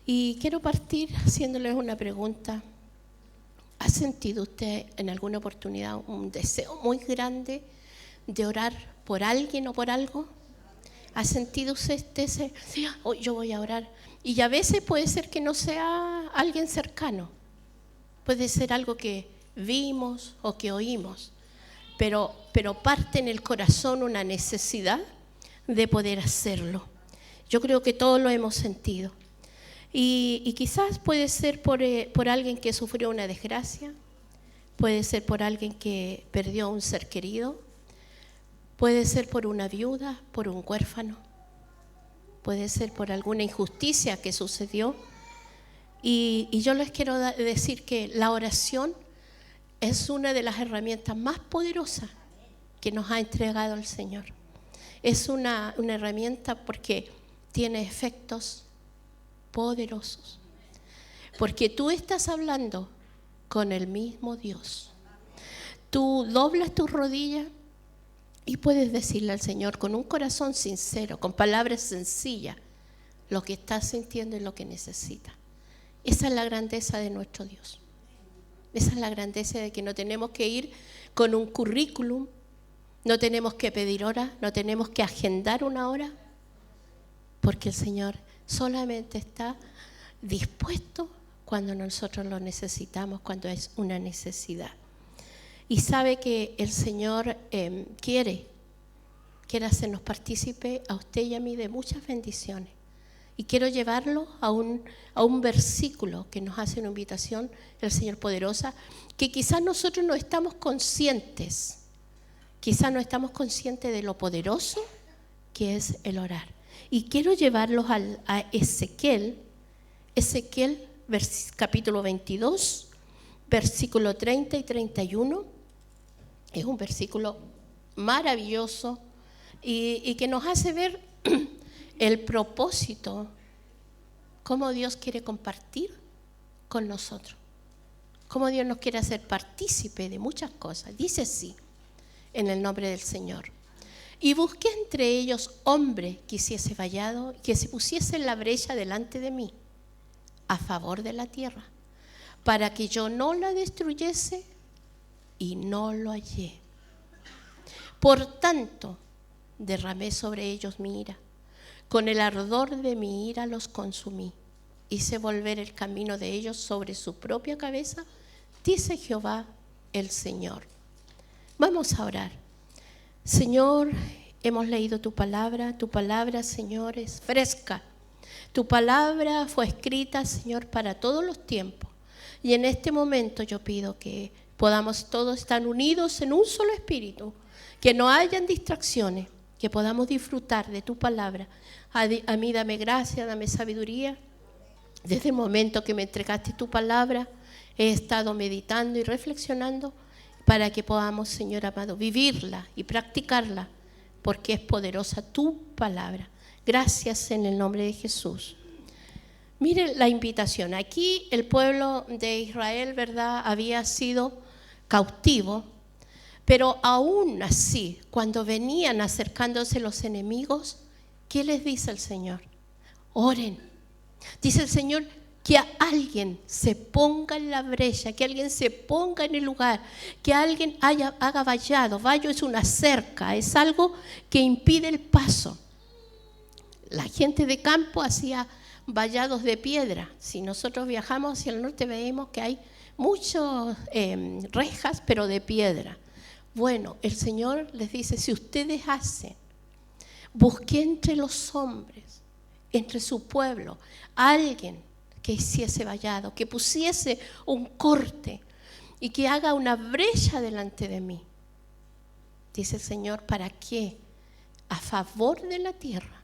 Y quiero partir haciéndoles una pregunta. ¿Ha sentido usted en alguna oportunidad un deseo muy grande de orar por alguien o por algo? ¿Ha sentido usted ese, oh, yo voy a orar? Y a veces puede ser que no sea alguien cercano. Puede ser algo que vimos o que oímos. Pero parte en el corazón una necesidad de poder hacerlo. Yo creo que todos lo hemos sentido. Y quizás puede ser por alguien que sufrió una desgracia, puede ser por alguien que perdió a un ser querido, puede ser por una viuda, por un huérfano, puede ser por alguna injusticia que sucedió. Y yo les quiero decir que la oración es una de las herramientas más poderosas que nos ha entregado el Señor. Es una herramienta porque tiene efectos poderosos, porque tú estás hablando con el mismo Dios. Tú doblas tus rodillas y puedes decirle al Señor con un corazón sincero, con palabras sencillas, lo que estás sintiendo y lo que necesitas. Esa es la grandeza de nuestro Dios. Esa es la grandeza de que no tenemos que ir con un currículum, no tenemos que pedir hora, no tenemos que agendar una hora, porque el Señor solamente está dispuesto cuando nosotros lo necesitamos, cuando es una necesidad. Y sabe que el Señor quiere hacernos partícipe a usted y a mí de muchas bendiciones. Y quiero llevarlo a un versículo que nos hace una invitación el Señor poderosa, que quizás nosotros no estamos conscientes, de lo poderoso que es el orar. Y quiero llevarlos a Ezequiel capítulo 22, versículo 30 y 31. Es un versículo maravilloso y que nos hace ver el propósito, cómo Dios quiere compartir con nosotros, cómo Dios nos quiere hacer partícipe de muchas cosas. Dice así, en el nombre del Señor: y busqué entre ellos hombre que hiciese vallado, que se pusiese en la brecha delante de mí, a favor de la tierra, para que yo no la destruyese, y no lo hallé. Por tanto, derramé sobre ellos mi ira, con el ardor de mi ira los consumí, hice volver el camino de ellos sobre su propia cabeza, dice Jehová el Señor. Vamos a orar. Señor, hemos leído tu palabra, Señor, es fresca. Tu palabra fue escrita, Señor, para todos los tiempos. Y en este momento yo pido que podamos todos estar unidos en un solo espíritu, que no hayan distracciones, que podamos disfrutar de tu palabra. A mí dame gracia, dame sabiduría. Desde el momento que me entregaste tu palabra, he estado meditando y reflexionando para que podamos, Señor amado, vivirla y practicarla, porque es poderosa tu palabra. Gracias en el nombre de Jesús. Miren la invitación. Aquí el pueblo de Israel, ¿verdad?, había sido cautivo, pero aún así, cuando venían acercándose los enemigos, ¿qué les dice el Señor? Oren. Dice el Señor que alguien se ponga en la brecha, que alguien se ponga en el lugar, que alguien haga vallado. Vallo es una cerca, es algo que impide el paso. La gente de campo hacía vallados de piedra. Si nosotros viajamos hacia el norte, vemos que hay muchas rejas, pero de piedra. Bueno, el Señor les dice: si ustedes hacen, busqué entre los hombres, entre su pueblo, alguien que hiciese vallado, que pusiese un corte y que haga una brecha delante de mí. Dice el Señor: ¿para qué? A favor de la tierra,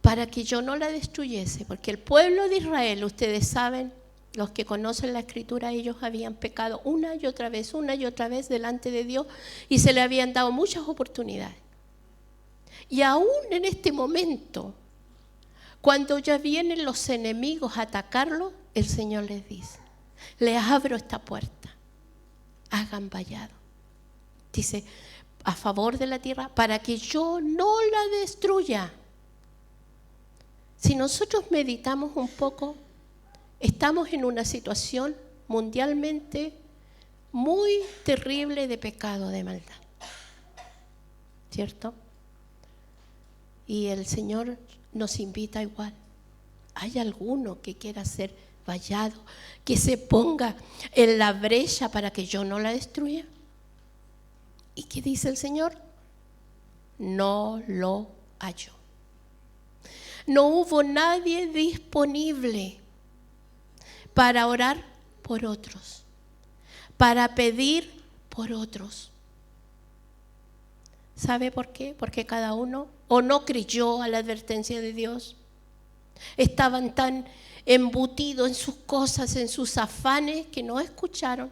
para que yo no la destruyese, porque el pueblo de Israel, ustedes saben, los que conocen la Escritura, ellos habían pecado una y otra vez delante de Dios, y se le habían dado muchas oportunidades. Y aún en este momento, cuando ya vienen los enemigos a atacarlo, el Señor les dice: les abro esta puerta, hagan vallado. Dice: a favor de la tierra, para que yo no la destruya. Si nosotros meditamos un poco, estamos en una situación mundialmente muy terrible de pecado, de maldad, ¿cierto? Y el Señor nos invita igual. ¿Hay alguno que quiera ser vallado, que se ponga en la brecha para que yo no la destruya? ¿Y qué dice el Señor? No lo halló. No hubo nadie disponible para orar por otros, para pedir por otros. ¿Sabe por qué? Porque cada uno o no creyó a la advertencia de Dios. Estaban tan embutidos en sus cosas, en sus afanes, que no escucharon.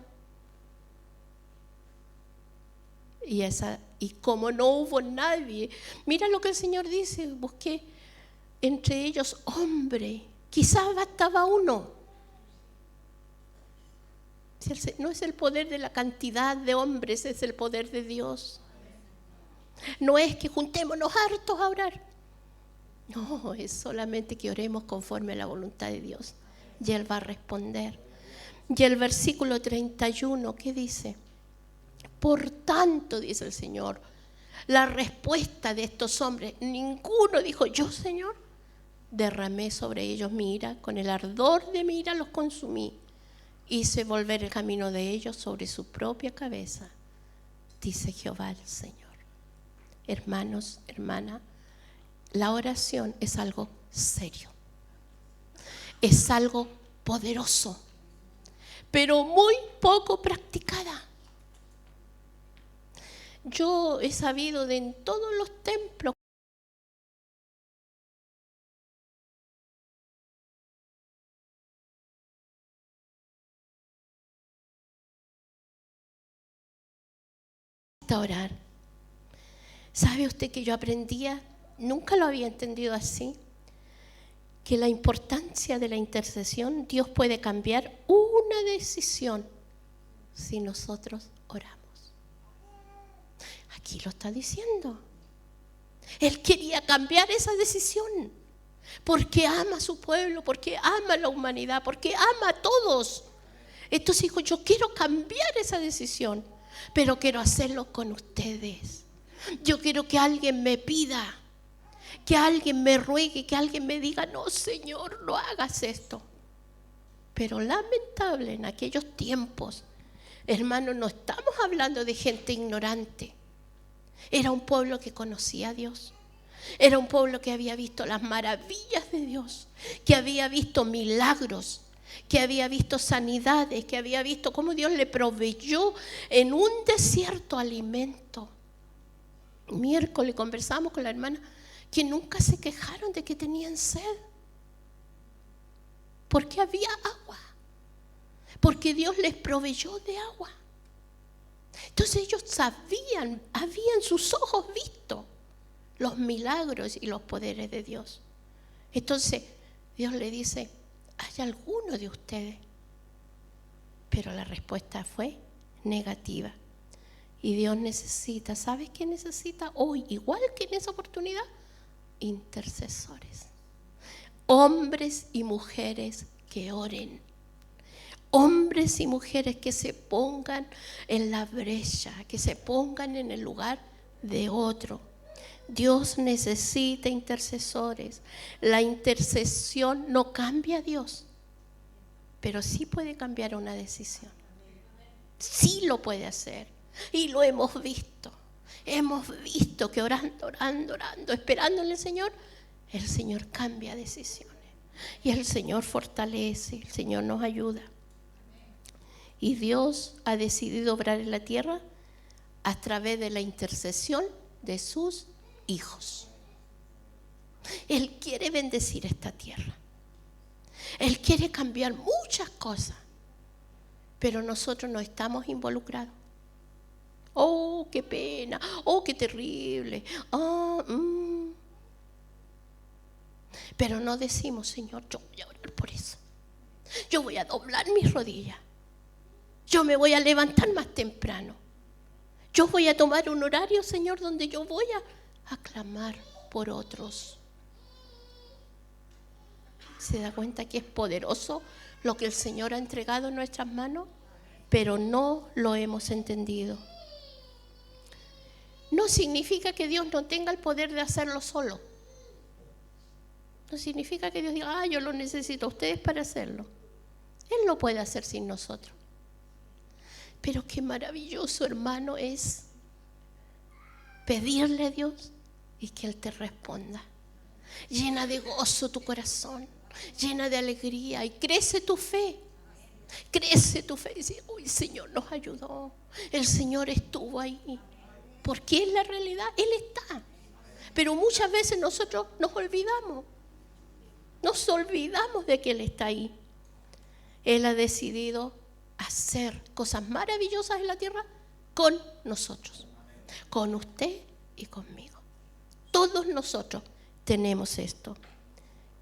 Y como no hubo nadie, mira lo que el Señor dice: busqué entre ellos hombre, quizás bastaba uno. No es el poder de la cantidad de hombres, es el poder de Dios. No es que juntémonos hartos a orar. No, es solamente que oremos conforme a la voluntad de Dios. Y Él va a responder. Y el versículo 31, ¿qué dice? Por tanto, dice el Señor, la respuesta de estos hombres, ninguno dijo: yo, Señor, derramé sobre ellos mi ira, con el ardor de mi ira los consumí, hice volver el camino de ellos sobre su propia cabeza, dice Jehová el Señor. Hermanos, hermanas, la oración es algo serio, es algo poderoso, pero muy poco practicada. Yo he sabido de en todos los templos orar. ¿Sabe usted que yo aprendía, nunca lo había entendido así, que la importancia de la intercesión, Dios puede cambiar una decisión si nosotros oramos? Aquí lo está diciendo. Él quería cambiar esa decisión porque ama a su pueblo, porque ama a la humanidad, porque ama a todos. Entonces dijo: yo quiero cambiar esa decisión, pero quiero hacerlo con ustedes. Yo quiero que alguien me pida, que alguien me ruegue, que alguien me diga: no, Señor, no hagas esto. Pero lamentable, en aquellos tiempos, hermanos, no estamos hablando de gente ignorante. Era un pueblo que conocía a Dios. Era un pueblo que había visto las maravillas de Dios, que había visto milagros, que había visto sanidades, que había visto cómo Dios le proveyó en un desierto alimento. Miércoles conversamos con la hermana que nunca se quejaron de que tenían sed, porque había agua, porque Dios les proveyó de agua. Entonces ellos sabían, habían sus ojos visto los milagros y los poderes de Dios. Entonces Dios le dice: ¿hay alguno de ustedes? Pero la respuesta fue negativa. Y Dios necesita, ¿sabes qué necesita hoy? Igual que en esa oportunidad, intercesores. Hombres y mujeres que oren. Hombres y mujeres que se pongan en la brecha, que se pongan en el lugar de otro. Dios necesita intercesores. La intercesión no cambia a Dios, pero sí puede cambiar una decisión. Sí lo puede hacer. Y lo hemos visto. Hemos visto que orando, esperando en el Señor cambia decisiones. Y el Señor fortalece, el Señor nos ayuda. Y Dios ha decidido obrar en la tierra a través de la intercesión de sus hijos. Él quiere bendecir esta tierra. Él quiere cambiar muchas cosas, pero nosotros no estamos involucrados. Oh, qué pena, oh, qué terrible. Pero no decimos: Señor, yo voy a orar por eso. Yo voy a doblar mis rodillas. Yo me voy a levantar más temprano. Yo voy a tomar un horario, Señor, donde yo voy a clamar por otros. ¿Se da cuenta que es poderoso lo que el Señor ha entregado en nuestras manos? Pero no lo hemos entendido. No significa que Dios no tenga el poder de hacerlo solo. No significa que Dios diga, yo lo necesito a ustedes para hacerlo. Él lo puede hacer sin nosotros. Pero qué maravilloso, hermano, es pedirle a Dios y que Él te responda. Llena de gozo tu corazón, llena de alegría, y crece tu fe. Crece tu fe y dice, uy, el Señor nos ayudó, el Señor estuvo ahí. Porque es la realidad, Él está. Pero muchas veces nosotros nos olvidamos de que Él está ahí. Él ha decidido hacer cosas maravillosas en la tierra con nosotros, con usted y conmigo. Todos nosotros tenemos esto.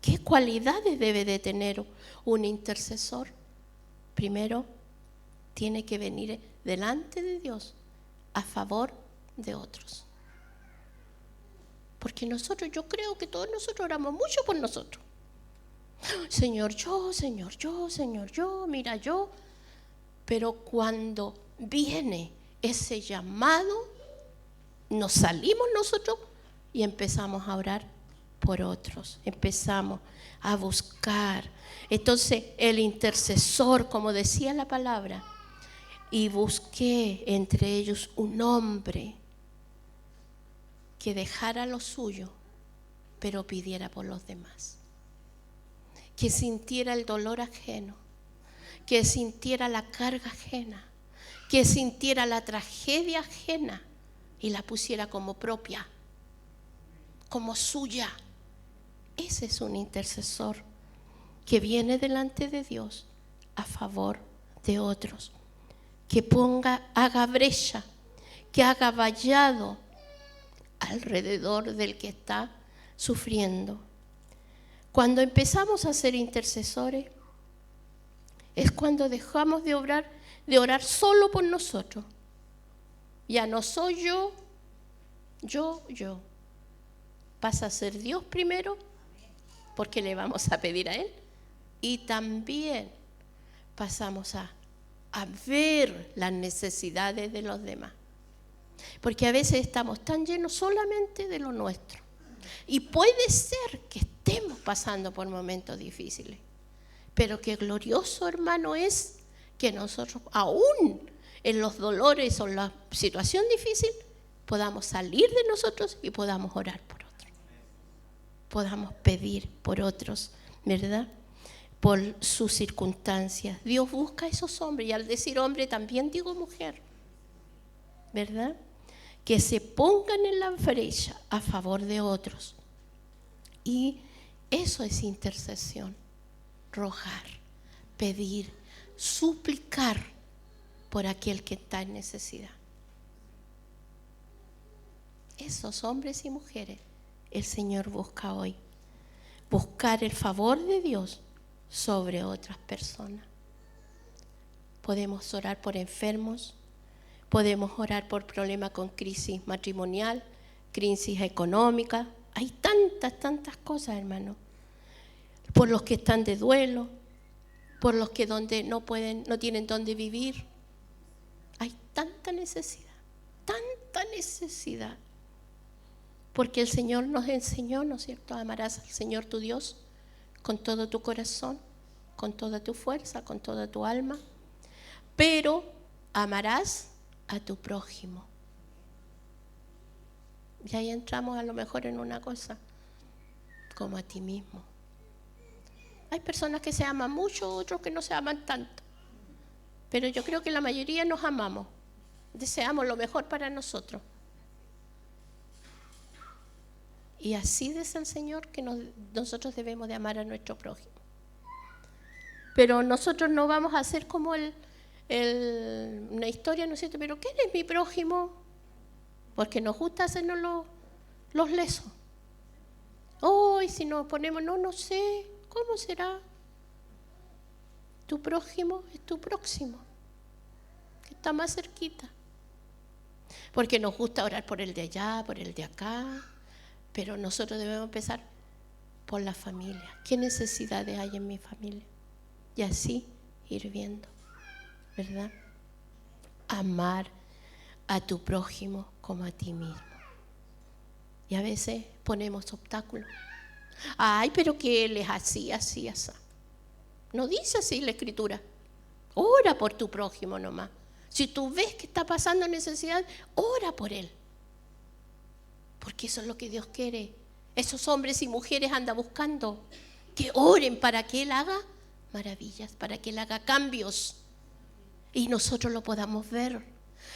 ¿Qué cualidades debe de tener un intercesor? Primero, tiene que venir delante de Dios a favor de otros. Porque yo creo que todos nosotros oramos mucho por nosotros. Señor, yo, mira yo. Pero cuando viene ese llamado, nos salimos nosotros y empezamos a orar por otros. Empezamos a buscar. Entonces, el intercesor, como decía la palabra, y busqué entre ellos un hombre que dejara lo suyo, pero pidiera por los demás. Que sintiera el dolor ajeno, que sintiera la carga ajena, que sintiera la tragedia ajena y la pusiera como propia, como suya. Ese es un intercesor que viene delante de Dios a favor de otros, que haga brecha, que haga vallado alrededor del que está sufriendo. Cuando empezamos a ser intercesores, es cuando dejamos de orar solo por nosotros. Ya no soy yo. Pasa a ser Dios primero, porque le vamos a pedir a Él. Y también pasamos a ver las necesidades de los demás. Porque a veces estamos tan llenos solamente de lo nuestro. Y puede ser que estemos pasando por momentos difíciles. Pero qué glorioso, hermano, es que nosotros, aún en los dolores o en la situación difícil, podamos salir de nosotros y podamos orar por otros. Podamos pedir por otros, ¿verdad? Por sus circunstancias. Dios busca a esos hombres, y al decir hombre también digo mujer, ¿verdad? Que se pongan en la brecha a favor de otros. Y eso es intercesión. Rogar, pedir, suplicar por aquel que está en necesidad. Esos hombres y mujeres el Señor busca hoy. Buscar el favor de Dios sobre otras personas. Podemos orar por enfermos, podemos orar por problemas con crisis matrimonial, crisis económica. Hay tantas cosas, hermano. Por los que están de duelo, por los que no tienen dónde vivir. Hay tanta necesidad. Porque el Señor nos enseñó, ¿no es cierto? Amarás al Señor tu Dios con todo tu corazón, con toda tu fuerza, con toda tu alma. Pero amarás a tu prójimo. Y ahí entramos a lo mejor en una cosa, como a ti mismo. Hay personas que se aman mucho, otros que no se aman tanto. Pero yo creo que la mayoría nos amamos. Deseamos lo mejor para nosotros. Y así dice el Señor que nosotros debemos de amar a nuestro prójimo. Pero nosotros no vamos a hacer como una historia, ¿no es cierto? Pero ¿quién es mi prójimo? Porque nos gusta hacernos los lesos. Y si nos ponemos, no sé, ¿cómo será? Tu prójimo es tu próximo, que está más cerquita. Porque nos gusta orar por el de allá, por el de acá, pero nosotros debemos empezar por la familia. ¿Qué necesidades hay en mi familia? Y así ir viendo, ¿verdad? Amar a tu prójimo como a ti mismo. Y a veces ponemos obstáculos. Ay, pero que él es así, así, así. No dice así la Escritura. Ora por tu prójimo nomás. Si tú ves que está pasando necesidad, ora por él. Porque eso es lo que Dios quiere. Esos hombres y mujeres andan buscando que oren para que Él haga maravillas, para que Él haga cambios. Y nosotros lo podamos ver.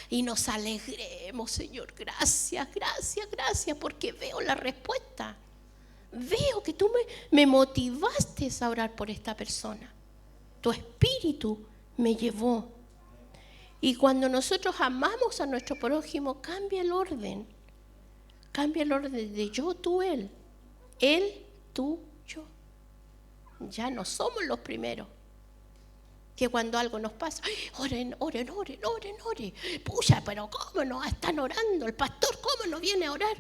Y nos alegremos, Señor. Gracias, gracias, gracias, porque veo la respuesta. Veo que tú me motivaste a orar por esta persona. Tu espíritu me llevó. Y cuando nosotros amamos a nuestro prójimo, cambia el orden. Cambia el orden de yo, tú, él. Él, tú, yo. Ya no somos los primeros. Que cuando algo nos pasa, ¡ay, oren, oren, oren, oren, oren! Pucha, pero ¿cómo nos están orando? El pastor, ¿cómo nos viene a orar?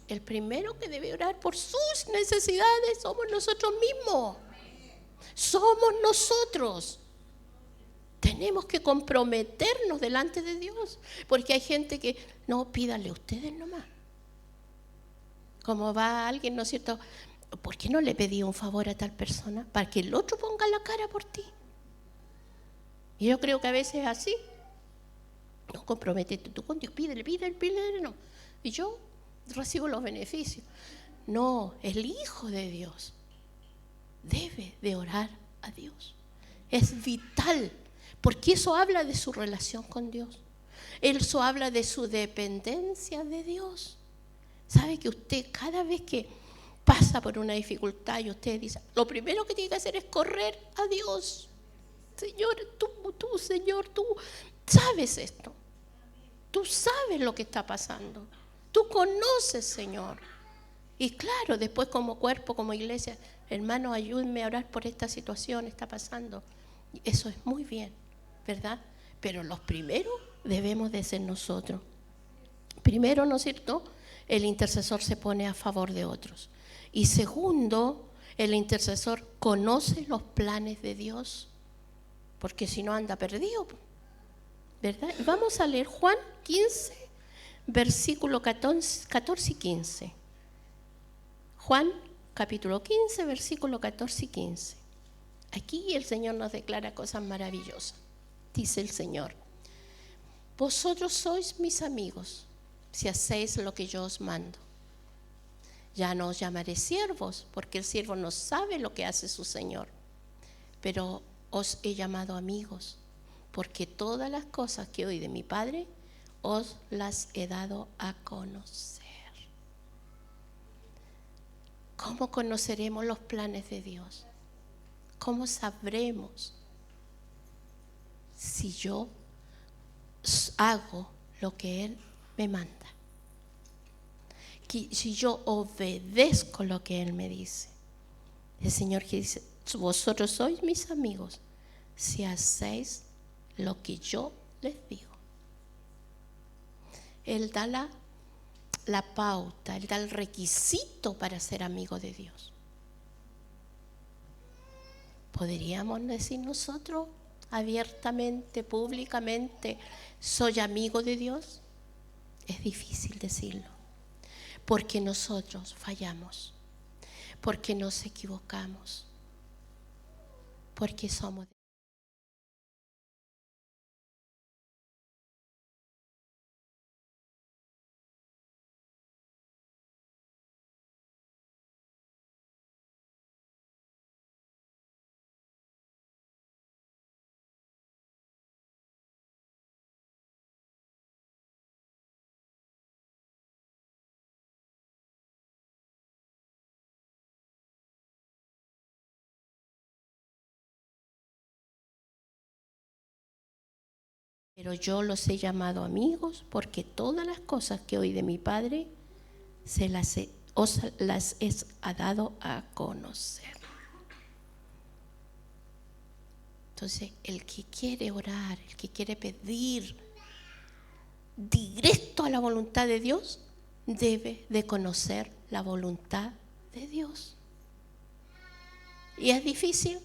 El primero que debe orar por sus necesidades somos nosotros mismos. Somos nosotros. Tenemos que comprometernos delante de Dios. Porque hay gente que, no, pídanle ustedes nomás. Como va alguien, ¿no es cierto? ¿Por qué no le pedí un favor a tal persona? Para que el otro ponga la cara por ti. Y yo creo que a veces es así. No, comprométete tú con Dios, pídele, no. Y yo recibo los beneficios. No, el Hijo de Dios debe de orar a Dios. Es vital, porque eso habla de su relación con Dios. Eso habla de su dependencia de Dios. ¿Sabe que usted cada vez que pasa por una dificultad y usted dice, lo primero que tiene que hacer es correr a Dios? Señor, Señor, tú sabes esto. Tú sabes lo que está pasando. Tú conoces, Señor. Y claro, después como cuerpo, como iglesia, hermano, ayúdenme a orar por esta situación, está pasando. Eso es muy bien, ¿verdad? Pero los primeros debemos de ser nosotros. Primero, ¿no es cierto?, el intercesor se pone a favor de otros. Y segundo, el intercesor conoce los planes de Dios, porque si no anda perdido, ¿verdad? Vamos a leer Juan 15, versículo 14 y 15. Juan capítulo 15, versículo 14 y 15. Aquí el Señor nos declara cosas maravillosas. Dice el Señor: vosotros sois mis amigos si hacéis lo que yo os mando. Ya no os llamaré siervos, porque el siervo no sabe lo que hace su Señor, pero os he llamado amigos, porque todas las cosas que oí de mi Padre os las he dado a conocer. ¿Cómo conoceremos los planes de Dios? ¿Cómo sabremos si yo hago lo que Él me manda? Si yo obedezco lo que Él me dice. El Señor que dice: vosotros sois mis amigos si hacéis lo que yo les digo. Él da la pauta, Él da el requisito para ser amigo de Dios. ¿Podríamos decir nosotros abiertamente, públicamente, soy amigo de Dios? Es difícil decirlo, porque nosotros fallamos, porque nos equivocamos, porque somos. Pero yo los he llamado amigos porque todas las cosas que oí de mi Padre os las he dado a conocer. Entonces, el que quiere orar, el que quiere pedir directo a la voluntad de Dios, debe de conocer la voluntad de Dios. ¿Y es difícil?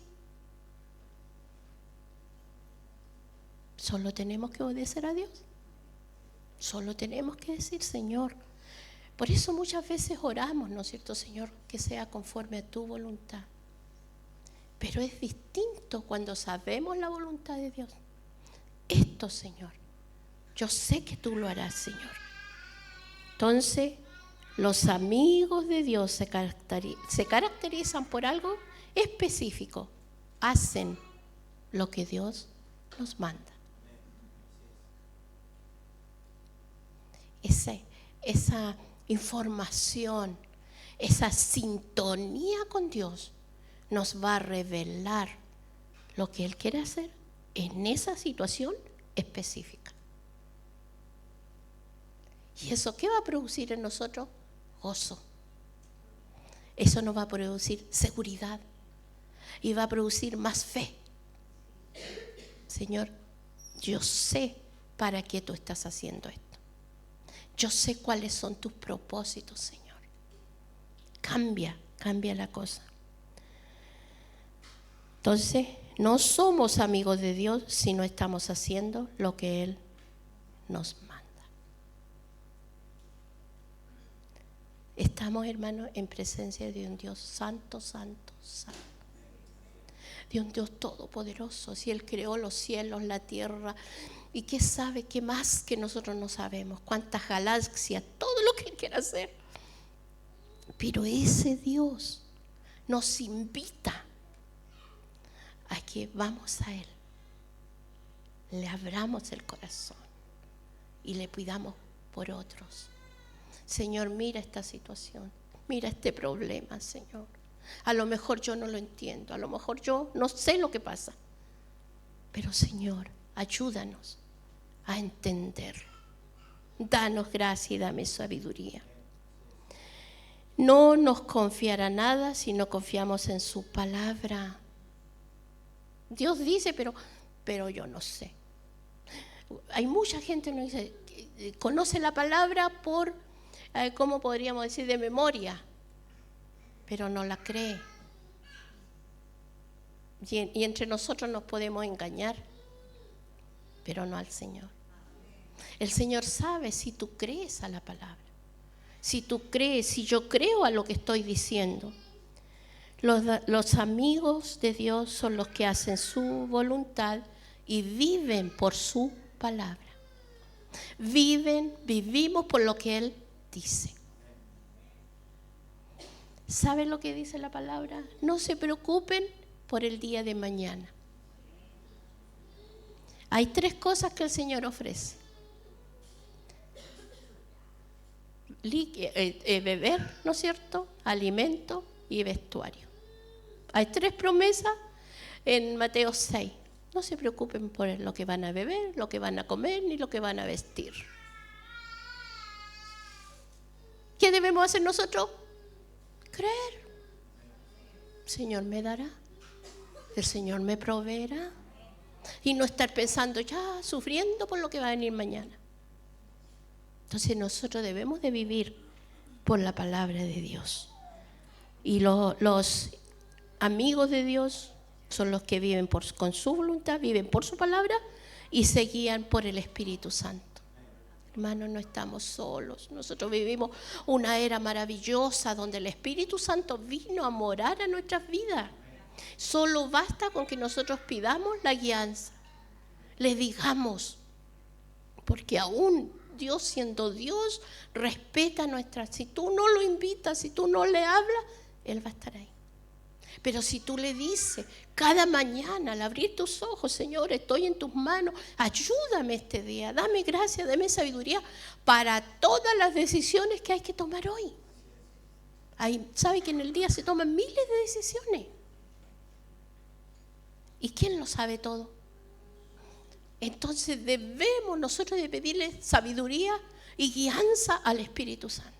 Solo tenemos que obedecer a Dios. Solo tenemos que decir, Señor. Por eso muchas veces oramos, ¿no es cierto, Señor? Que sea conforme a tu voluntad. Pero es distinto cuando sabemos la voluntad de Dios. Esto, Señor, yo sé que tú lo harás, Señor. Entonces, los amigos de Dios se caracterizan por algo específico. Hacen lo que Dios nos manda. Esa información, esa sintonía con Dios nos va a revelar lo que Él quiere hacer en esa situación específica. ¿Y eso qué va a producir en nosotros? Gozo. Eso nos va a producir seguridad y va a producir más fe. Señor, yo sé para qué tú estás haciendo esto. Yo sé cuáles son tus propósitos, Señor. Cambia la cosa. Entonces, no somos amigos de Dios si no estamos haciendo lo que Él nos manda. Estamos, hermanos, en presencia de un Dios santo, santo, santo. De un Dios todopoderoso. Si Él creó los cielos, la tierra, y qué sabe, qué más que nosotros no sabemos, cuántas galaxias, todo lo que Él quiere hacer. Pero ese Dios nos invita a que vamos a Él, le abramos el corazón y le pidamos por otros. Señor, mira esta situación, mira este problema, Señor. A lo mejor yo no lo entiendo, a lo mejor yo no sé lo que pasa, pero Señor, ayúdanos a entenderlo. Danos gracia y dame sabiduría. No nos confiará nada si no confiamos en su palabra. Dios dice, pero yo no sé. Hay mucha gente que no dice, conoce la palabra por, ¿cómo podríamos decir? De memoria, pero no la cree. Y entre nosotros nos podemos engañar, pero no al Señor. El Señor sabe si tú crees a la palabra, si tú crees, si yo creo a lo que estoy diciendo. Los amigos de Dios son los que hacen su voluntad y viven por su palabra. Vivimos por lo que Él dice. ¿Saben lo que dice la palabra? No se preocupen por el día de mañana. Hay 3 cosas que el Señor ofrece. Beber, ¿no es cierto? Alimento y vestuario. Hay 3 promesas en Mateo 6. No se preocupen por lo que van a beber, lo que van a comer, ni lo que van a vestir. ¿Qué debemos hacer nosotros? Creer. El Señor me dará. El Señor me proveerá. Y no estar pensando ya, sufriendo por lo que va a venir mañana. Entonces nosotros debemos de vivir por la palabra de Dios. Y los amigos de Dios son los que viven con su voluntad, viven por su palabra y se guían por el Espíritu Santo. Hermanos, no estamos solos. Nosotros vivimos una era maravillosa donde el Espíritu Santo vino a morar a nuestras vidas. Solo basta con que nosotros pidamos la guianza, le digamos, porque aún Dios, siendo Dios, respeta nuestras. Si tú no lo invitas, si tú no le hablas, Él va a estar ahí. Pero si tú le dices cada mañana al abrir tus ojos, Señor, estoy en tus manos, ayúdame este día, dame gracia, dame sabiduría para todas las decisiones que hay que tomar hoy. ¿Sabe que en el día se toman miles de decisiones? ¿Y quién lo sabe todo? Entonces debemos nosotros de pedirle sabiduría y guianza al Espíritu Santo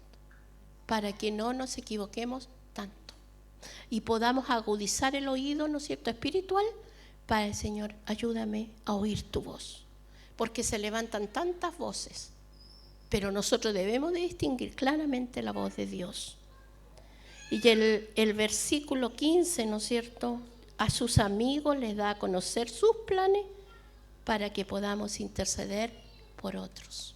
para que no nos equivoquemos tanto y podamos agudizar el oído, ¿no es cierto?, espiritual para el Señor. Ayúdame a oír tu voz, porque se levantan tantas voces, pero nosotros debemos de distinguir claramente la voz de Dios. Y el versículo 15, ¿no es cierto? A sus amigos les da a conocer sus planes para que podamos interceder por otros.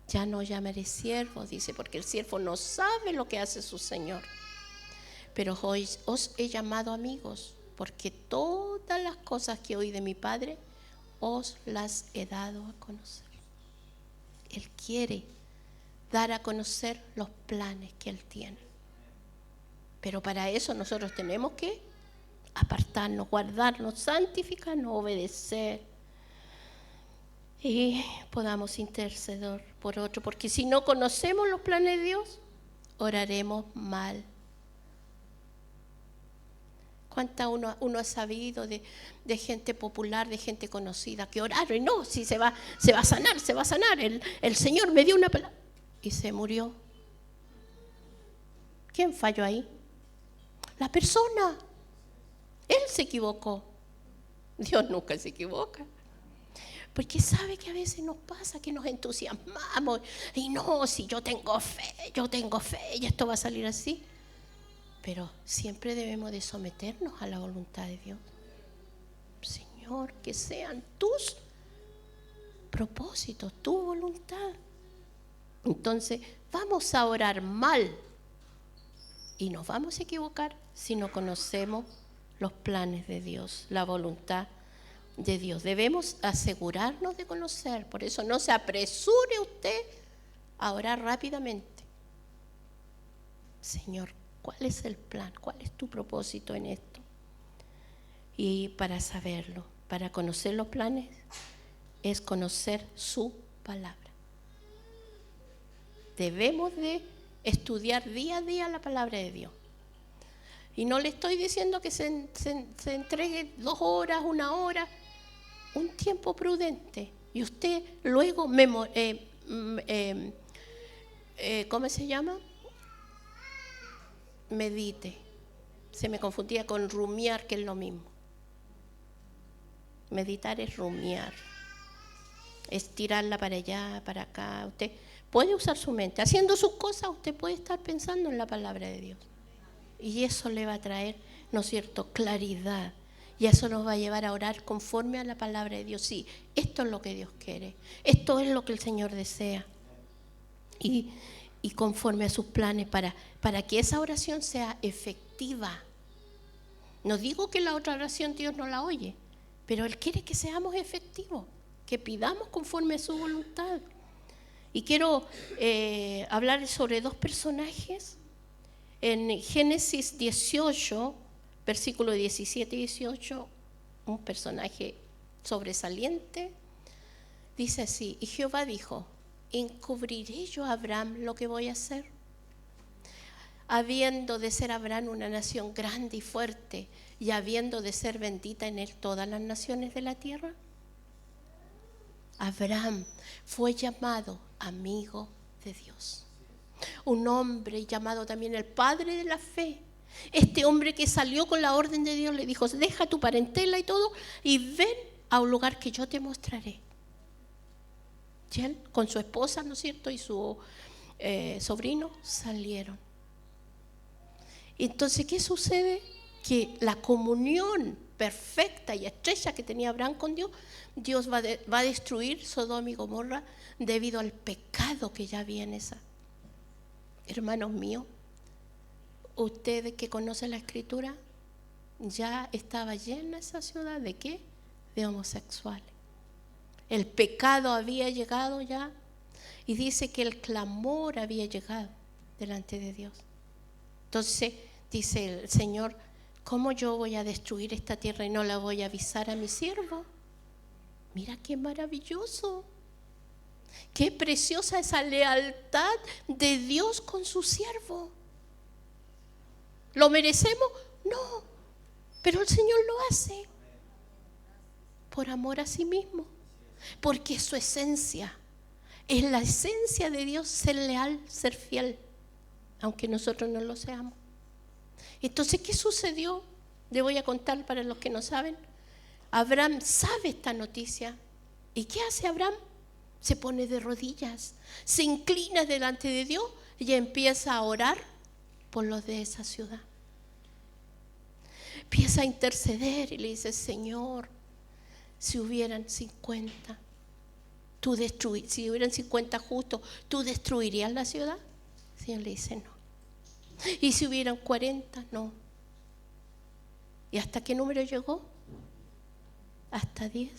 Ya no llamaré siervos, dice, porque el siervo no sabe lo que hace su Señor. Pero hoy os he llamado amigos, porque todas las cosas que oí de mi Padre os las he dado a conocer. Él quiere dar a conocer los planes que Él tiene. Pero para eso nosotros tenemos que apartarnos, guardarnos, santificarnos, obedecer. Y podamos interceder por otro. Porque si no conocemos los planes de Dios, oraremos mal. ¿Cuánta uno ha sabido de gente popular, de gente conocida que oraron y no, si se va a sanar, el Señor me dio una palabra y se murió? ¿Quién falló ahí? La persona. Él se equivocó. Dios nunca se equivoca. Porque sabe que a veces nos pasa que nos entusiasmamos y no, si yo tengo fe y esto va a salir así. Pero siempre debemos de someternos a la voluntad de Dios. Señor, que sean tus propósitos, tu voluntad. Entonces, vamos a orar mal y nos vamos a equivocar si no conocemos los planes de Dios, la voluntad de Dios. Debemos asegurarnos de conocer. Por eso no se apresure usted a orar rápidamente. Señor, ¿cuál es el plan? ¿Cuál es tu propósito en esto? Y para saberlo, para conocer los planes, es conocer su palabra. Debemos de estudiar día a día la palabra de Dios. Y no le estoy diciendo que se entregue 2 horas, 1 hora, un tiempo prudente. Y usted luego, ¿cómo se llama? Medite. Se me confundía con rumiar, que es lo mismo. Meditar es rumiar, es tirarla para allá, para acá. Usted puede usar su mente. Haciendo sus cosas, usted puede estar pensando en la palabra de Dios. Y eso le va a traer, ¿no es cierto?, claridad. Y eso nos va a llevar a orar conforme a la palabra de Dios. Sí, esto es lo que Dios quiere. Esto es lo que el Señor desea. Y conforme a sus planes para que esa oración sea efectiva. No digo que la otra oración Dios no la oye, pero Él quiere que seamos efectivos, que pidamos conforme a su voluntad. Y quiero hablar sobre 2 personajes. En Génesis 18, versículos 17 y 18, un personaje sobresaliente, dice así: y Jehová dijo, ¿encubriré yo a Abraham lo que voy a hacer? Habiendo de ser Abraham una nación grande y fuerte, y habiendo de ser bendita en él todas las naciones de la tierra. Abraham fue llamado amigo de Dios. Un hombre llamado también el padre de la fe. Este hombre que salió con la orden de Dios le dijo: deja tu parentela y todo y ven a un lugar que yo te mostraré. Y él con su esposa, ¿no es cierto?, y su sobrino salieron. Entonces, ¿qué sucede? Que la comunión perfecta y estrecha que tenía Abraham con Dios, Dios va a destruir Sodoma y Gomorra debido al pecado que ya había en esa. Hermanos míos, ustedes que conocen la Escritura, ya estaba llena esa ciudad ¿de qué? De homosexuales. El pecado había llegado ya, y dice que el clamor había llegado delante de Dios. Entonces dice el Señor: ¿cómo yo voy a destruir esta tierra y no la voy a avisar a mi siervo? Mira qué maravilloso, qué preciosa esa lealtad de Dios con su siervo. ¿Lo merecemos? No, pero el Señor lo hace por amor a sí mismo, porque es su esencia. Es la esencia de Dios ser leal, ser fiel, aunque nosotros no lo seamos. Entonces, ¿qué sucedió? Le voy a contar para los que no saben. Abraham sabe esta noticia. ¿Y qué hace Abraham? Se pone de rodillas, se inclina delante de Dios y empieza a orar por los de esa ciudad. Empieza a interceder y le dice: Señor, si hubieran 50, si hubieran 50 justos, ¿tú destruirías la ciudad? El Señor le dice: no. ¿Y si hubieran 40? No. ¿Y hasta qué número llegó? Hasta 10.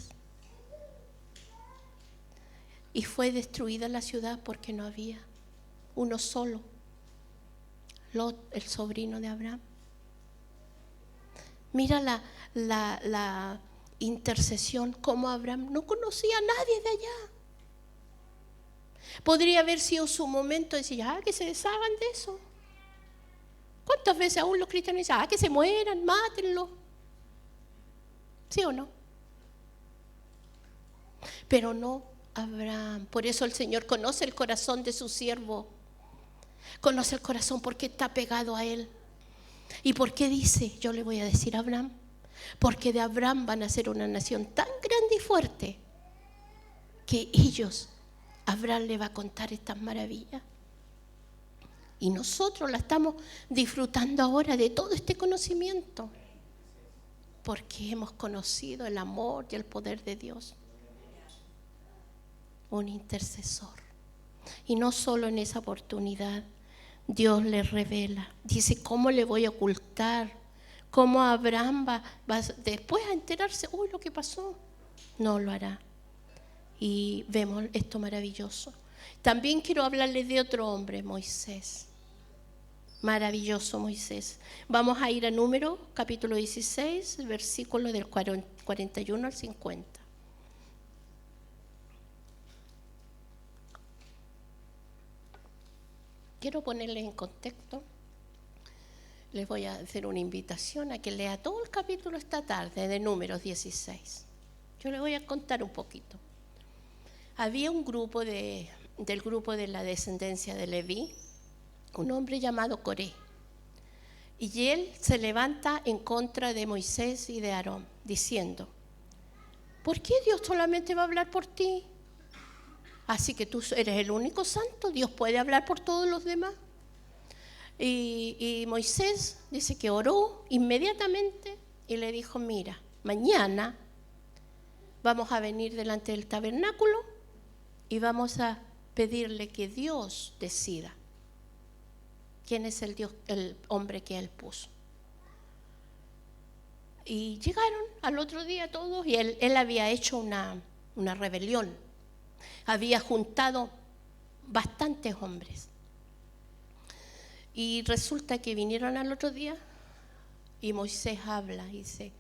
Y fue destruida la ciudad porque no había uno solo, Lot, el sobrino de Abraham. Mira la intercesión, como Abraham no conocía a nadie de allá. Podría haber sido su momento de decir: que se deshagan de eso. ¿Cuántas veces aún los cristianos dicen: que se mueran, mátenlo? ¿Sí o no? Pero no Abraham. Por eso el Señor conoce el corazón de su siervo. Conoce el corazón porque está pegado a él. ¿Y por qué dice? Yo le voy a decir a Abraham. Porque de Abraham van a ser una nación tan grande y fuerte que Abraham le va a contar estas maravillas. Y nosotros la estamos disfrutando ahora de todo este conocimiento. Porque hemos conocido el amor y el poder de Dios. Un intercesor. Y no solo en esa oportunidad, Dios le revela. Dice: ¿cómo le voy a ocultar? ¿Cómo Abraham va después a enterarse? Uy, lo que pasó. No lo hará. Y vemos esto maravilloso. También quiero hablarles de otro hombre, Moisés. Maravilloso Moisés. Vamos a ir a Números, capítulo 16, versículo del 41 al 50. Quiero ponerles en contexto. Les voy a hacer una invitación a que lea todo el capítulo esta tarde de Números 16. Yo les voy a contar un poquito. Había un grupo del grupo de la descendencia de Leví, un hombre llamado Coré. Y él se levanta en contra de Moisés y de Aarón, diciendo: ¿por qué Dios solamente va a hablar por ti? Así que tú eres el único santo, Dios puede hablar por todos los demás. Y Moisés dice que oró inmediatamente y le dijo: mira, mañana vamos a venir delante del tabernáculo y vamos a pedirle que Dios decida quién es el hombre que él puso. Y llegaron al otro día todos y él había hecho una rebelión. Había juntado bastantes hombres. Y resulta que vinieron al otro día y Moisés habla y dice: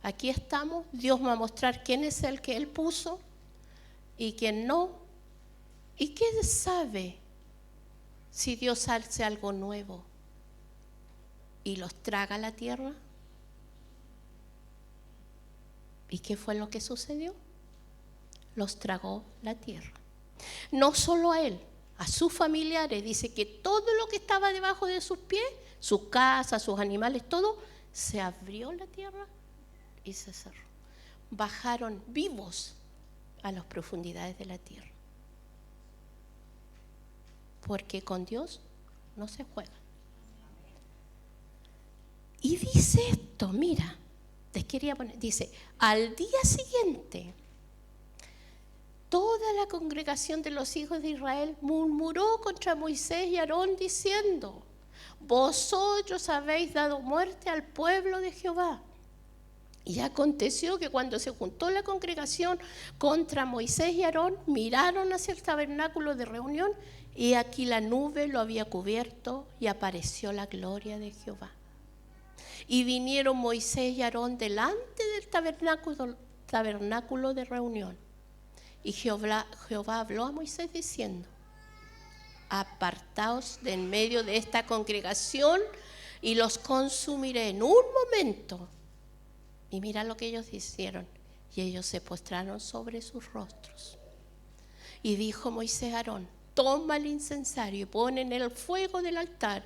aquí estamos, Dios va a mostrar quién es el que él puso y quién no. ¿Y qué sabe si Dios hace algo nuevo y los traga a la tierra? ¿Y qué fue lo que sucedió? Los tragó la tierra. No solo a él, a sus familiares. Dice que todo lo que estaba debajo de sus pies, su casa, sus animales, todo, se abrió la tierra y se cerró. Bajaron vivos a las profundidades de la tierra. Porque con Dios no se juega. Y dice esto, mira, les quería poner, dice: al día siguiente, toda la congregación de los hijos de Israel murmuró contra Moisés y Aarón diciendo: vosotros habéis dado muerte al pueblo de Jehová. Y aconteció que cuando se juntó la congregación contra Moisés y Aarón, miraron hacia el tabernáculo de reunión y aquí la nube lo había cubierto y apareció la gloria de Jehová. Y vinieron Moisés y Aarón delante del tabernáculo de reunión. Y Jehová habló a Moisés diciendo: apartaos de en medio de esta congregación y los consumiré en un momento. Y mira lo que ellos hicieron. Y ellos se postraron sobre sus rostros. Y dijo Moisés a Aarón: toma el incensario y pon en el fuego del altar,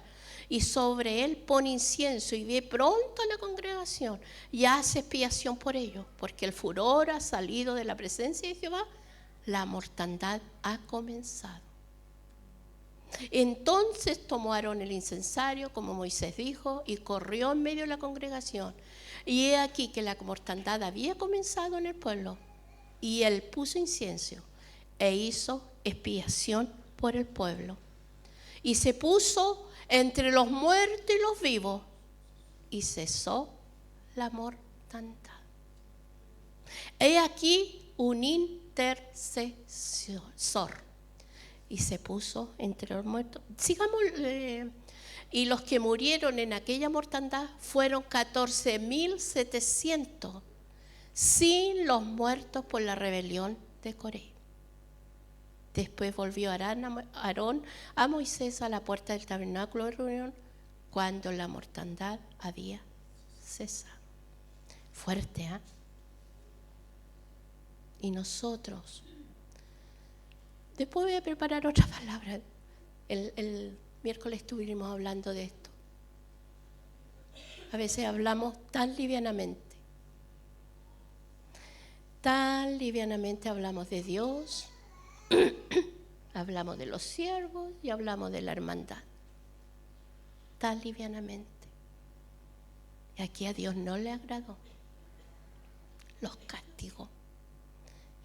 y sobre él pon incienso, y ve pronto a la congregación y haz expiación por ellos, porque el furor ha salido de la presencia de Jehová, la mortandad ha comenzado. Entonces tomó Aarón el incensario, como Moisés dijo, y corrió en medio de la congregación. Y he aquí que la mortandad había comenzado en el pueblo. Y él puso incienso e hizo expiación por el pueblo. Y se puso entre los muertos y los vivos, y cesó la mortandad. He aquí un intercesor. Y se puso entre los muertos. Sigamos. Y los que murieron en aquella mortandad fueron 14.700, sin los muertos por la rebelión de Coré. Después volvió Aarón a Moisés a la puerta del tabernáculo de reunión, cuando la mortandad había cesado. Fuerte, ¿eh? Y nosotros, después voy a preparar otra palabra. El miércoles estuvimos hablando de esto. A veces hablamos tan livianamente hablamos de Dios, hablamos de los siervos y hablamos de la hermandad. Tan livianamente. Y aquí a Dios no le agradó. Los castigó.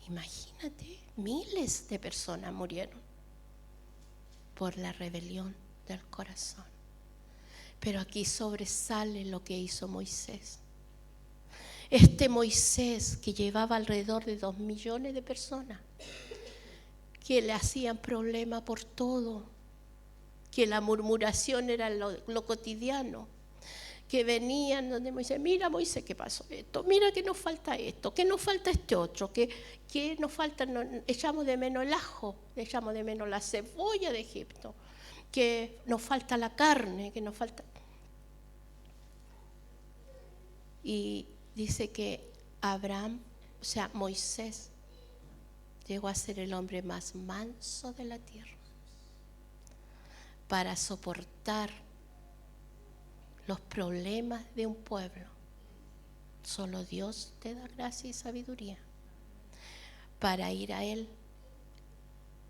Imagínate, miles de personas murieron por la rebelión del corazón. Pero aquí sobresale lo que hizo Moisés. Este Moisés que llevaba alrededor de 2 millones de personas, que le hacían problema por todo, que la murmuración era lo cotidiano, que venían donde Moisés, mira Moisés, ¿qué pasó esto? Mira que nos falta esto, que nos falta este otro, que nos falta, echamos de menos el ajo, echamos de menos la cebolla de Egipto, que nos falta la carne, que nos falta. Y dice que Moisés llegó a ser el hombre más manso de la tierra para soportar los problemas de un pueblo. Solo Dios te da gracia y sabiduría para ir a Él.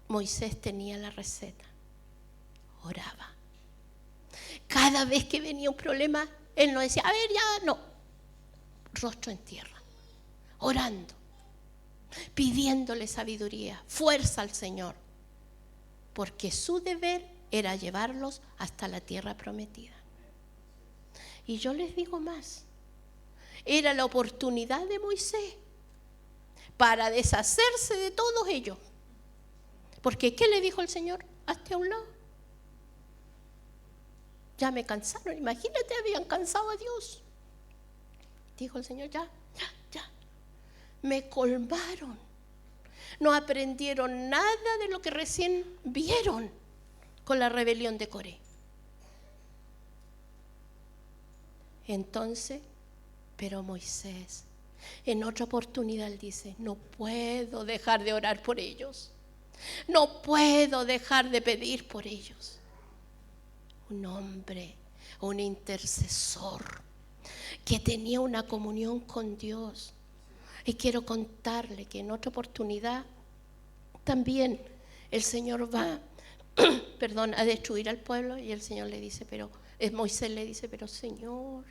Moisés tenía la receta, oraba. Cada vez que venía un problema, él no decía, a ver, ya no, rostro en tierra, orando, pidiéndole sabiduría, fuerza al Señor, porque su deber era llevarlos hasta la tierra prometida. Y yo les digo más, era la oportunidad de Moisés para deshacerse de todos ellos. Porque ¿qué le dijo el Señor? Hazte a un lado. Ya me cansaron, imagínate, habían cansado a Dios. Dijo el Señor, ya. Me colmaron. No aprendieron nada de lo que recién vieron con la rebelión de Coré. Entonces, pero Moisés, en otra oportunidad él dice, no puedo dejar de orar por ellos. No puedo dejar de pedir por ellos. Un hombre, un intercesor que tenía una comunión con Dios. Y quiero contarle que en otra oportunidad también el Señor va, a destruir al pueblo, y el Señor le dice, Moisés le dice, pero Señor,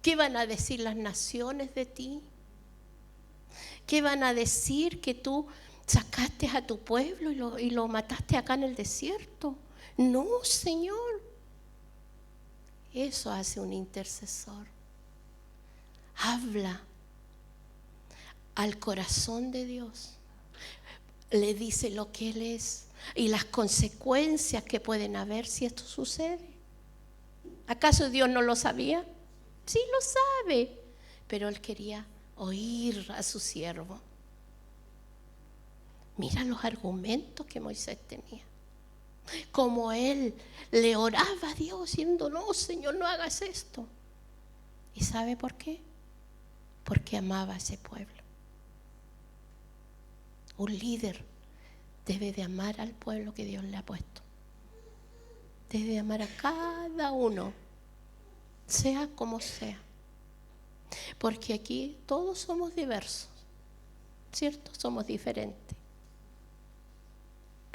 ¿qué van a decir las naciones de ti? ¿Qué van a decir que tú sacaste a tu pueblo y lo mataste acá en el desierto? No, Señor. Eso hace un intercesor. Habla al corazón de Dios. Le dice lo que Él es y las consecuencias que pueden haber si esto sucede. ¿Acaso Dios no lo sabía? Sí, lo sabe. Pero Él quería oír a su siervo. Mira los argumentos que Moisés tenía. Como él le oraba a Dios diciendo, no, Señor, no hagas esto. ¿Y sabe por qué? Porque amaba a ese pueblo. Un líder debe de amar al pueblo que Dios le ha puesto. Debe de amar a cada uno, sea como sea. Porque aquí todos somos diversos, ¿cierto? Somos diferentes.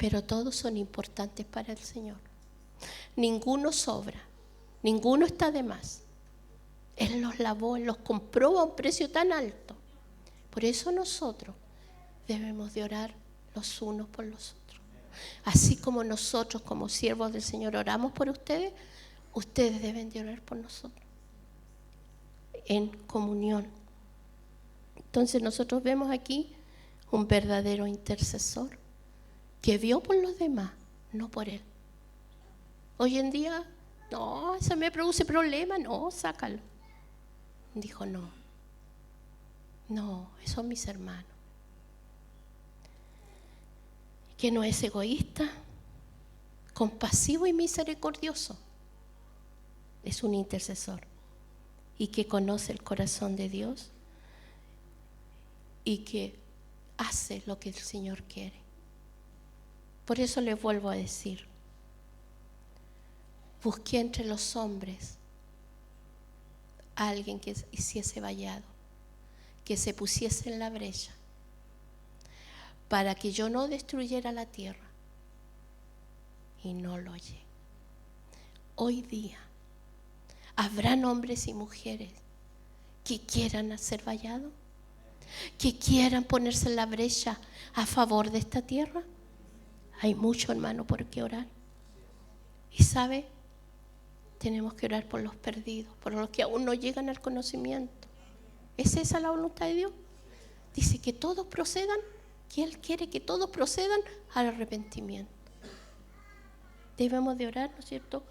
pero todos son importantes para el Señor. Ninguno sobra, ninguno está de más. Él los lavó, Él los compró a un precio tan alto. Por eso nosotros debemos de orar los unos por los otros. Así como nosotros como siervos del Señor oramos por ustedes, ustedes deben de orar por nosotros en comunión. Entonces nosotros vemos aquí un verdadero intercesor que vio por los demás, no por él. Hoy en día, no, eso me produce problemas, no, sácalo. Dijo, no, esos son mis hermanos. Que no es egoísta, compasivo y misericordioso. Es un intercesor y que conoce el corazón de Dios y que hace lo que el Señor quiere. Por eso les vuelvo a decir, busqué entre los hombres a alguien que hiciese vallado, que se pusiese en la brecha, para que yo no destruyera la tierra, y no lo hallé. Hoy día habrán hombres y mujeres que quieran hacer vallado, que quieran ponerse en la brecha a favor de esta tierra. Hay mucho, hermano, por qué orar. Y sabe, tenemos que orar por los perdidos, por los que aún no llegan al conocimiento. ¿Es esa la voluntad de Dios? Dice que todos procedan, que Él quiere que todos procedan al arrepentimiento. Debemos de orar, ¿no es cierto?,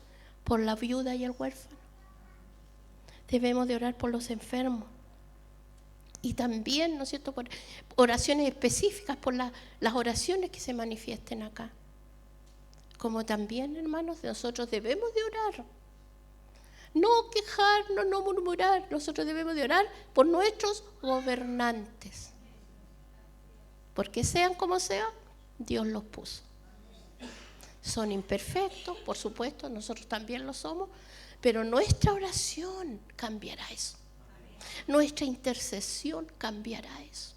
por la viuda y el huérfano. Debemos de orar por los enfermos. Y también, ¿no es cierto?, por oraciones específicas, por las oraciones que se manifiesten acá. Como también, hermanos, nosotros debemos de orar. No quejarnos, no murmurar. Nosotros debemos de orar por nuestros gobernantes. Porque sean como sean, Dios los puso. Son imperfectos, por supuesto, nosotros también lo somos, pero nuestra oración cambiará eso. Nuestra intercesión cambiará eso.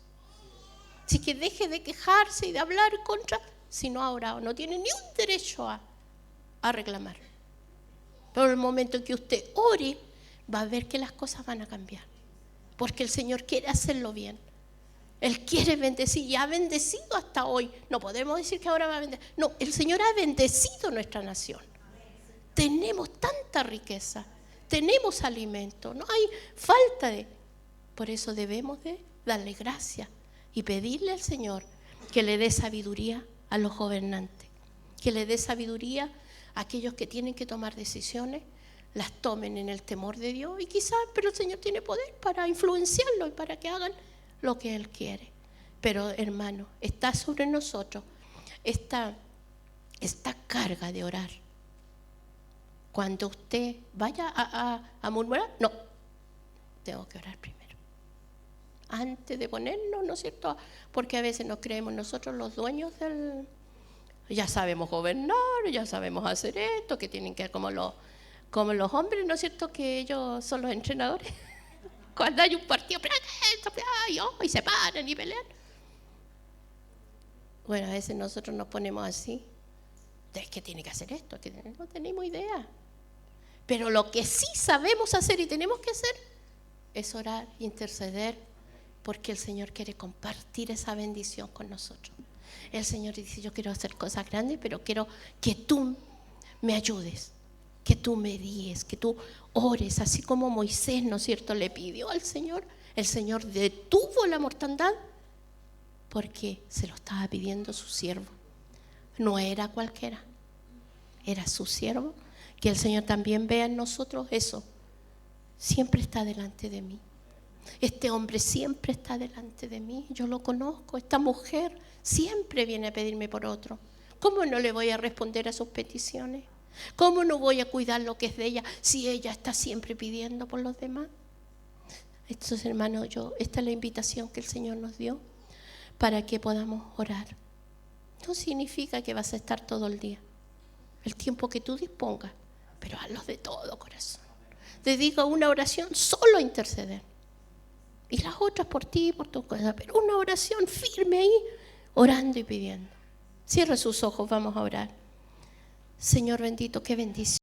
Así que deje de quejarse y de hablar contra, si no ha orado, no tiene ni un derecho a reclamar. Pero el momento en que usted ore, va a ver que las cosas van a cambiar. Porque el Señor quiere hacerlo bien. Él quiere bendecir y ha bendecido hasta hoy. No podemos decir que ahora va a bendecir. No, el Señor ha bendecido nuestra nación. Tenemos tanta riqueza, tenemos alimento, no hay falta de. Por eso debemos de darle gracias y pedirle al Señor que le dé sabiduría a los gobernantes, que le dé sabiduría a aquellos que tienen que tomar decisiones, las tomen en el temor de Dios y quizás, pero el Señor tiene poder para influenciarlos y para que hagan lo que Él quiere. Pero hermano, está sobre nosotros esta carga de orar. Cuando usted vaya a murmurar, no, tengo que orar primero. Antes de ponernos, ¿no es cierto? Porque a veces nos creemos nosotros los dueños del. Ya sabemos gobernar, ya sabemos hacer esto, que tienen que ser como los hombres, ¿no es cierto? Que ellos son los entrenadores. Cuando hay un partido, y se paran y pelean. Bueno, a veces nosotros nos ponemos así. Es que tiene que hacer esto, que no tenemos idea. Pero lo que sí sabemos hacer y tenemos que hacer es orar, interceder, porque el Señor quiere compartir esa bendición con nosotros. El Señor dice, yo quiero hacer cosas grandes, pero quiero que tú me ayudes, que tú me guíes, que tú ores, así como Moisés, ¿no es cierto?, le pidió al Señor. El Señor detuvo la mortandad porque se lo estaba pidiendo su siervo. No era cualquiera, era su siervo. Que el Señor también vea en nosotros eso. Siempre está delante de mí. Este hombre siempre está delante de mí. Yo lo conozco. Esta mujer siempre viene a pedirme por otro. ¿Cómo no le voy a responder a sus peticiones? ¿Cómo no voy a cuidar lo que es de ella si ella está siempre pidiendo por los demás? Entonces, hermanos, esta es la invitación que el Señor nos dio para que podamos orar. No significa que vas a estar todo el día. El tiempo que tú dispongas, pero hazlo de todo corazón. Dedica una oración solo a interceder. Y las otras por ti y por tu cosa. Pero una oración firme ahí, orando y pidiendo. Cierre sus ojos, vamos a orar. Señor bendito, qué bendición.